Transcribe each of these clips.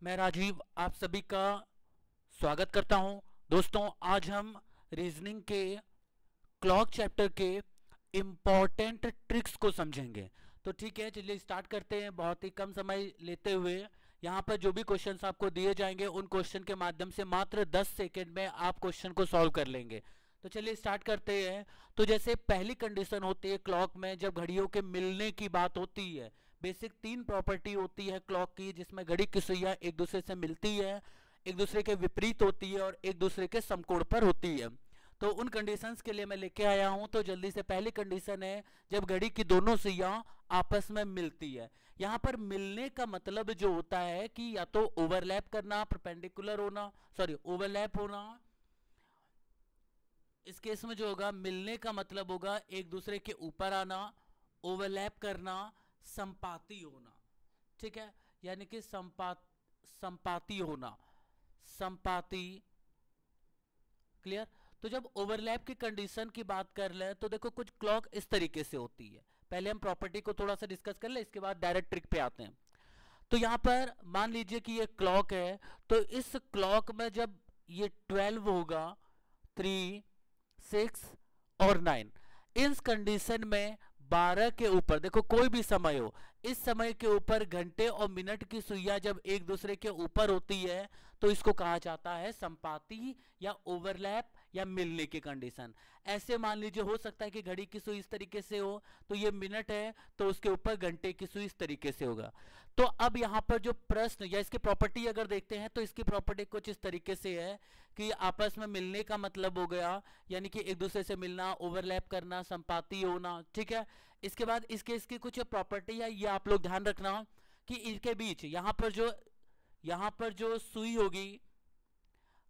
मैं राजीव आप सभी का स्वागत करता हूं। दोस्तों, आज हम रीजनिंग के क्लॉक चैप्टर के इम्पॉर्टेंट ट्रिक्स को समझेंगे। तो ठीक है, चलिए स्टार्ट करते हैं बहुत ही कम समय लेते हुए। यहाँ पर जो भी क्वेश्चंस आपको दिए जाएंगे उन क्वेश्चन के माध्यम से मात्र 10 सेकेंड में आप क्वेश्चन को सॉल्व कर लेंगे। तो चलिए स्टार्ट करते हैं। तो जैसे पहली कंडीशन होती है क्लॉक में, जब घड़ियों के मिलने की बात होती है, बेसिक 3 प्रॉपर्टी होती है क्लॉक की, जिसमें घड़ी की सुइयां एक दूसरे से मिलती है, एक दूसरे के विपरीत होती है और एक दूसरे के समकोण पर होती है। तो उन कंडीशंस के लिए मैं लेके आया हूं। तो जल्दी से पहली कंडीशन है जब घड़ी की दोनों सुइयां आपस में मिलती है। यहां पर मिलने का मतलब जो होता है कि या तो ओवरलैप करना, परपेंडिकुलर होना, सॉरी ओवरलैप होना। इस केस में जो होगा मिलने का मतलब होगा एक दूसरे के ऊपर आना, ओवरलैप करना, संपाती होना। ठीक है, यानी कि संपाती होना, संपाती। क्लियर। तो जब ओवरलैप की कंडीशन की बात कर ले तो देखो कुछ क्लॉक इस तरीके से होती है। पहले हम प्रॉपर्टी को थोड़ा सा डिस्कस कर ले, इसके बाद डायरेक्ट ट्रिक पे आते हैं। तो यहां पर मान लीजिए कि ये क्लॉक है, तो इस क्लॉक में जब ये 12 होगा, 3, 6 और 9, इस कंडीशन में 12 के ऊपर देखो कोई भी समय हो, इस समय के ऊपर घंटे और मिनट की सुइयां जब एक दूसरे के ऊपर होती है तो इसको कहा जाता है संपाती या ओवरलैप या मिलने की कंडीशन। ऐसे मान लीजिए हो सकता है कि घड़ी की सुई इस तरीके से हो, तो ये मिनट है तो उसके ऊपर घंटे की सुई इस तरीके से होगा। तो अब यहां पर जो प्रश्न या इसकी प्रॉपर्टी अगर देखते हैं तो इसकी प्रॉपर्टी कुछ इस तरीके से है कि आपस में मिलने का मतलब हो गया यानी कि एक दूसरे से मिलना, ओवरलैप करना, संपाती होना। ठीक है, इसके बाद इसकी कुछ प्रॉपर्टी है, ये आप लोग ध्यान रखना कि इनके बीच यहां पर जो सुई होगी,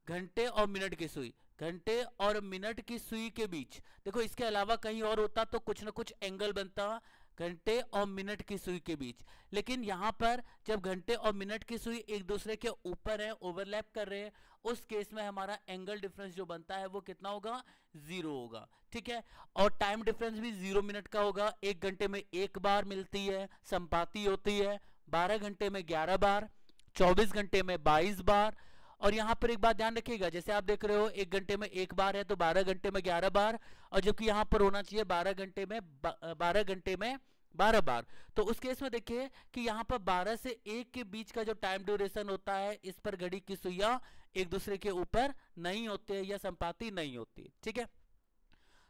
घंटे और मिनट की सुई, घंटे और मिनट की सुई के बीच देखो इसके अलावा कहीं और होता तो कुछ ना कुछ एंगल बनता घंटे और मिनट की सुई के बीच। लेकिन यहां पर जब घंटे और मिनट की सुई एक दूसरे के ऊपर है, ओवरलैप कर रहे हैं, उस केस में हमारा एंगल डिफरेंस जो बनता है वो कितना होगा, 0 होगा। ठीक है, और टाइम डिफरेंस भी 0 मिनट का होगा। 1 घंटे में 1 बार मिलती है, संपाती होती है। 12 घंटे में 11 बार, 24 घंटे में 22 बार। और यहां पर एक बात ध्यान रखिएगा, जैसे आप देख रहे हो 1 घंटे में 1 बार है तो 12 घंटे में 11 बार, और जबकि यहां पर होना चाहिए 12 घंटे में 12 बार। तो उस केस में देखिए कि यहां पर 12 से 1 के बीच का जो टाइम ड्यूरेशन होता है, इस पर घड़ी की सुइयां एक दूसरे के ऊपर नहीं होते या संपाती नहीं होती। ठीक है,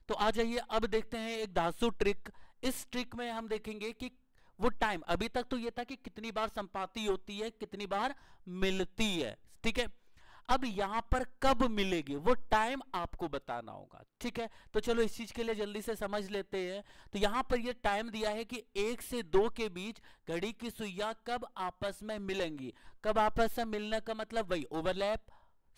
तो आ जाइए अब देखते हैं एक धांसू ट्रिक। इस ट्रिक में हम देखेंगे कि वो टाइम, अभी तक तो ये था कि कितनी बार संपाती होती है, कितनी बार मिलती है। ठीक है, अब यहां पर कब मिलेगी वो टाइम आपको बताना होगा। ठीक है, तो चलो इस चीज के लिए जल्दी से समझ लेते हैं। तो यहां पर ये टाइम दिया है कि 1 से 2 के बीच घड़ी की सुइयां कब आपस में मिलेंगी। कब आपस में मिलने का मतलब वही ओवरलैप,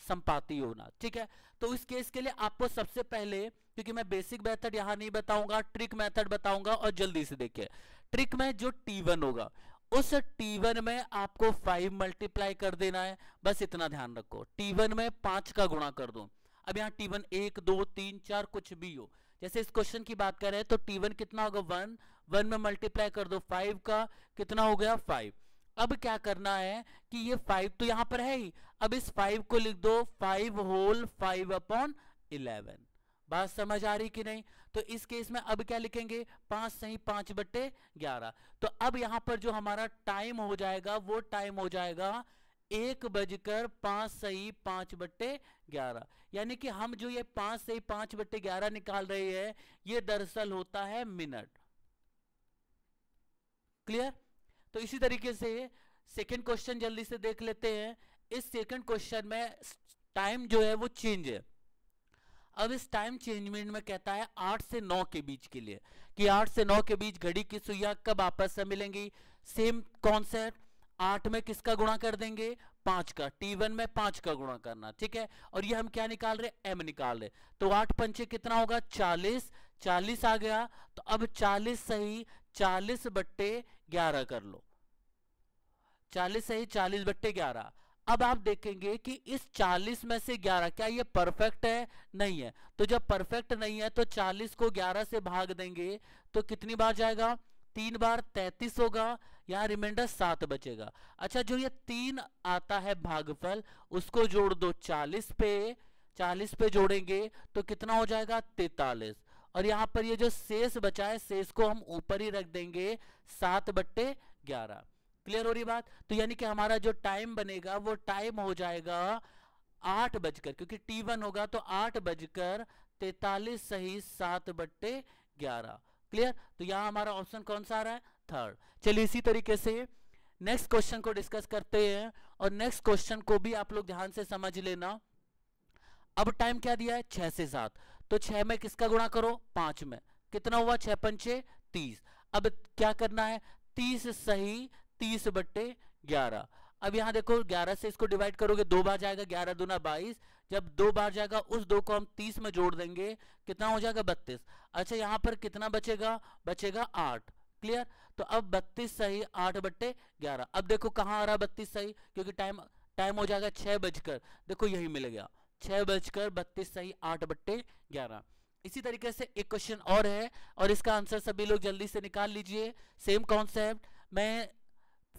संपाती होना। ठीक है, तो इस केस के लिए आपको सबसे पहले, क्योंकि मैं बेसिक मेथड यहां नहीं बताऊंगा, ट्रिक मेथड बताऊंगा, और जल्दी से देखिए ट्रिक में जो T1 होगा उस T1 में आपको 5 मल्टीप्लाई कर देना है। बस इतना ध्यान रखो, T1 में 5 का गुणा कर दो। अब यहां T1 1 2 3 4 कुछ भी हो, जैसे इस क्वेश्चन की बात करें तो T1 कितना होगा 1, 1 में मल्टीप्लाई कर दो 5 का, कितना हो गया 5। अब क्या करना है कि ये 5 तो यहां पर है ही, अब इस 5 को लिख दो 5 होल 5/11। बात समझ आ रही कि नहीं। तो इस केस में अब क्या लिखेंगे, 5 सही 5/11। तो अब यहां पर जो हमारा टाइम हो जाएगा वो टाइम हो जाएगा 1:05 सही 5/11। यानी कि हम जो ये 5 सही 5/11 निकाल रहे हैं ये दरअसल होता है मिनट। क्लियर। तो इसी तरीके से सेकंड क्वेश्चन जल्दी से देख लेते हैं। इस सेकंड क्वेश्चन में टाइम जो है वो चेंज है। अब इस टाइम चेंजमेंट में कहता है 8 से 9 के बीच के लिए, कि 8 से 9 के बीच घड़ी की सुइयां कब आपस से मिलेंगी। सेम कॉन्सेप्ट, 8 में किसका गुणा कर देंगे, 5 का। T1 में 5 का गुणा करना। ठीक है, और ये हम क्या निकाल रहे, M निकाल रहे। तो 8 पंचे कितना होगा 40, 40 आ गया। तो अब 40 सही 40/11 कर लो, 40 सही 40/11। अब आप देखेंगे कि इस 40 में से 11 क्या ये परफेक्ट है, नहीं है। तो जब परफेक्ट नहीं है तो 40 को 11 से भाग देंगे तो कितनी बार जाएगा, 3 बार 33 होगा। यहाँ रिमाइंडर 7 बचेगा। अच्छा, जो ये 3 आता है भागफल, उसको जोड़ दो 40 पे, 40 पे जोड़ेंगे तो कितना हो जाएगा 43। और यहाँ पर ये जो शेष बचा है, शेष को हम ऊपर ही रख देंगे 7/11। क्लियर हो रही बात? तो यानी कि हमारा जो टाइम बनेगा वो टाइम हो जाएगा 8 बजकर, क्योंकि T1 होगा तो 8:43 सही 7/11। क्लियर? तो यहां हमारा ऑप्शन कौन सा आ रहा है? थर्ड। चलिए इसी तरीके से नेक्स्ट क्वेश्चन को डिस्कस करते हैं, और नेक्स्ट क्वेश्चन को भी आप लोग ध्यान से समझ लेना। अब टाइम क्या दिया है? 6 से 7, तो 6 में किसका गुणा करो? 5 में। कितना हुआ? 6 पंचे 30। अब क्या करना है? 30 सही 30/11। अब यहां देखो 11 से इसको डिवाइड करोगे 2 बार जाएगा, 11 दूना 22। जब 2 बार जाएगा उस 2 को हम 30 में जोड़ देंगे, कितना हो जाएगा? 32। अच्छा, यहां पर कितना बचेगा? बचेगा 8। क्लियर? तो अब 32 सही 8/11। अब देखो कहां आ रहा 32 सही, क्योंकि टाइम हो जाएगा 6 बजकर, देखो यही मिल गया 6:32 सही 8/11। इसी तरीके से एक क्वेश्चन और है, और इसका आंसर सभी लोग जल्दी से निकाल लीजिए। सेम कॉन्सेप्ट, मैं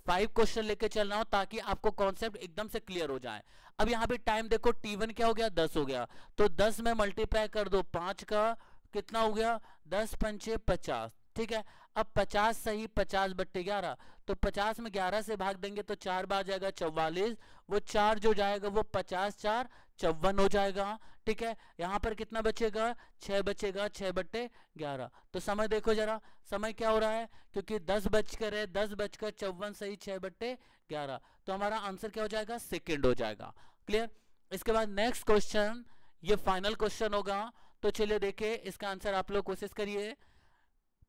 5 क्वेश्चन लेके चल रहा हूं ताकि आपको कॉन्सेप्ट एकदम से क्लियर हो जाए। अब यहाँ पे टाइम देखो, T1 क्या हो गया? 10 हो गया, तो 10 में मल्टीप्लाई कर दो 5 का, कितना हो गया? 10 पंचे 50। ठीक है, अब 50 सही 50/11, तो 50 में 11 से भाग देंगे तो 4 बार जाएगा 44, वो 4 जो जाएगा वो 50 4 54 हो जाएगा। ठीक है, यहाँ पर कितना बचेगा? 6 बचेगा 6/11। तो समय देखो जरा, समय क्या हो रहा है? क्योंकि 10 बजकर है, 10:54 सही 6/11, तो हमारा आंसर क्या हो जाएगा? सेकेंड हो जाएगा। क्लियर? इसके बाद नेक्स्ट क्वेश्चन, ये फाइनल क्वेश्चन होगा, तो चलिए देखिए इसका आंसर आप लोग कोशिश करिए,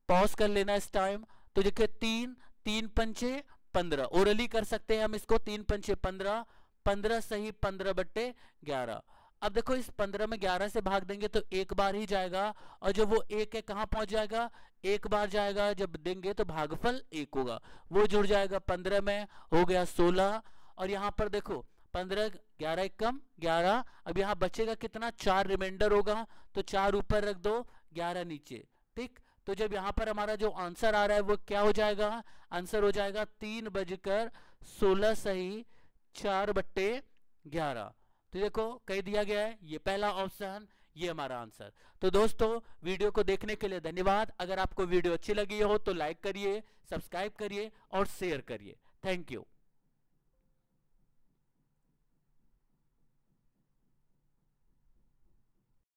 पॉज कर लेना इस टाइम। तो देखिए 3 पंचे 15, ओरली कर सकते हैं हम इसको, 3 पंचे 15, 15 सही 15/11। अब देखो इस 15 में 11 से भाग देंगे तो एक बार ही जाएगा, और जब वो 1 है कहां पहुंच जाएगा? एक बार जाएगा, जब देंगे तो भागफल 1 होगा, वो जुड़ जाएगा 15 में, हो गया 16। और यहाँ पर देखो 15 11 1 कम 11, अब यहाँ बचेगा कितना? 4 रिमाइंडर होगा, तो 4 ऊपर रख दो 11 नीचे। ठीक, तो जब यहाँ पर हमारा जो आंसर आ रहा है वो क्या हो जाएगा? आंसर हो जाएगा 3:16 सही 4/11। तो देखो कह दिया गया है ये पहला ऑप्शन, ये हमारा आंसर। तो दोस्तों वीडियो को देखने के लिए धन्यवाद। अगर आपको वीडियो अच्छी लगी हो तो लाइक करिए, सब्सक्राइब करिए और शेयर करिए। Thank you.